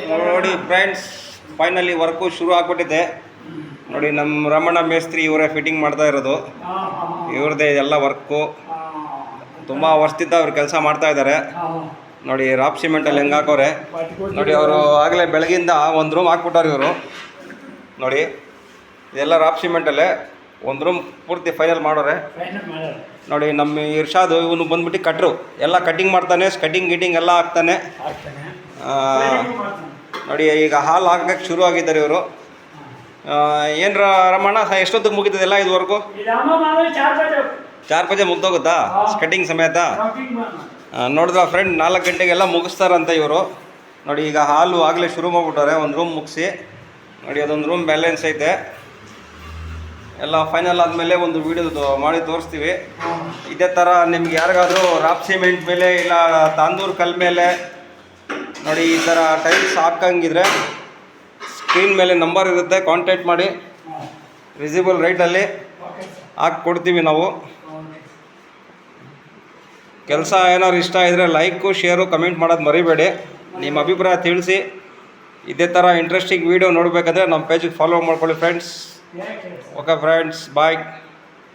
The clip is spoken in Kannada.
ನೋಡಿ ಫ್ರೆಂಡ್ಸ್, ಫೈನಲಿ ವರ್ಕು ಶುರು ಆಗ್ಬಿಟ್ಟಿದೆ. ನೋಡಿ ನಮ್ಮ ರಮಣ ಮೇಸ್ತ್ರಿ ಇವರೇ ಫಿಟ್ಟಿಂಗ್ ಮಾಡ್ತಾ ಇರೋದು. ಇವ್ರದ್ದೇ ಎಲ್ಲ ವರ್ಕು. ತುಂಬ ವರ್ಷದಿಂದ ಅವ್ರು ಕೆಲಸ ಮಾಡ್ತಾ ಇದ್ದಾರೆ. ನೋಡಿ ರಾಪ್ ಸಿಮೆಂಟಲ್ಲಿ ಹೆಂಗೆ ಹಾಕೋರೆ ನೋಡಿ. ಅವರು ಆಗಲೇ ಬೆಳಗಿಂದ ಒಂದು ರೂಮ್ ಹಾಕ್ಬಿಟ್ಟವ್ರು ಇವರು. ನೋಡಿ ಇದೆಲ್ಲ ರಾಪ್ ಸಿಮೆಂಟಲ್ಲೇ ಒಂದು ರೂಮ್ ಪೂರ್ತಿ ಫೈನಲ್ ಮಾಡೋರೆ. ನೋಡಿ ನಮ್ಮ ಇರ್ಷಾದು ಇವನು ಬಂದ್ಬಿಟ್ಟು ಕಟ್ರು, ಎಲ್ಲ ಕಟ್ಟಿಂಗ್ ಮಾಡ್ತಾನೆ, ಗಿಟ್ಟಿಂಗ್ ಎಲ್ಲ ಹಾಕ್ತಾನೆ. ನೋಡಿ ಈಗ ಹಾಲು ಹಾಕಕ್ಕೆ ಶುರು ಆಗಿದ್ದಾರೆ ಇವರು. ಏನು ರಮಣ, ಎಷ್ಟೊತ್ತಿಗೆ ಮುಗಿತದೆಲ್ಲ ಇದುವರೆಗೂ? 4 ಬಜೆ ಮುಗ್ದೋಗುತ್ತಾ ಕಟ್ಟಿಂಗ್ ಸಮೇತ? ನೋಡಿದ್ರ ಫ್ರೆಂಡ್, 4 ಗಂಟೆಗೆಲ್ಲ ಮುಗಿಸ್ತಾರಂತ ಇವರು. ನೋಡಿ ಈಗ ಹಾಲು ಆಗಲೇ ಶುರು ಮಾಡಿಬಿಟ್ಟಾರೆ ಒಂದು ರೂಮ್ ಮುಗಿಸಿ. ನೋಡಿ ಅದೊಂದು ರೂಮ್ ಬ್ಯಾಲೆನ್ಸ್ ಐತೆ. ಎಲ್ಲ ಫೈನಲ್ ಆದಮೇಲೆ ಒಂದು ವೀಡಿಯೋ ಮಾಡಿ ತೋರಿಸ್ತೀವಿ. ಇದೇ ಥರ ನಿಮ್ಗೆ ಯಾರಿಗಾದರೂ ರಾಪ್ ಸಿಮೆಂಟ್ ಮೇಲೆ ಇಲ್ಲ ತಾಂದೂರು ಕಲ್ ಮೇಲೆ ನೋಡಿ ಈ ಥರ ಟೈಲ್ಸ್ ಹಾಕಂಗಿದ್ರೆ ಸ್ಕ್ರೀನ್ ಮೇಲೆ ನಂಬರ್ ಇರುತ್ತೆ, ಕಾಂಟ್ಯಾಕ್ಟ್ ಮಾಡಿ. ವಿಸಿಬಲ್ ರೈಟಲ್ಲಿ ಹಾಕಿ ಕೊಡ್ತೀವಿ ನಾವು. ಕೆಲಸ ಏನಾದ್ರು ಇಷ್ಟ ಇದ್ದರೆ ಲೈಕು, ಶೇರು, ಕಮೆಂಟ್ ಮಾಡೋದು ಮರಿಬೇಡಿ. ನಿಮ್ಮ ಅಭಿಪ್ರಾಯ ತಿಳಿಸಿ. ಇದೇ ಥರ ಇಂಟ್ರೆಸ್ಟಿಂಗ್ ವೀಡಿಯೋ ನೋಡಬೇಕಂದ್ರೆ ನಮ್ಮ ಪೇಜಿಗೆ ಫಾಲೋ ಮಾಡ್ಕೊಳ್ಳಿ ಫ್ರೆಂಡ್ಸ್. ಓಕೆ ಫ್ರೆಂಡ್ಸ್, ಬಾಯ್.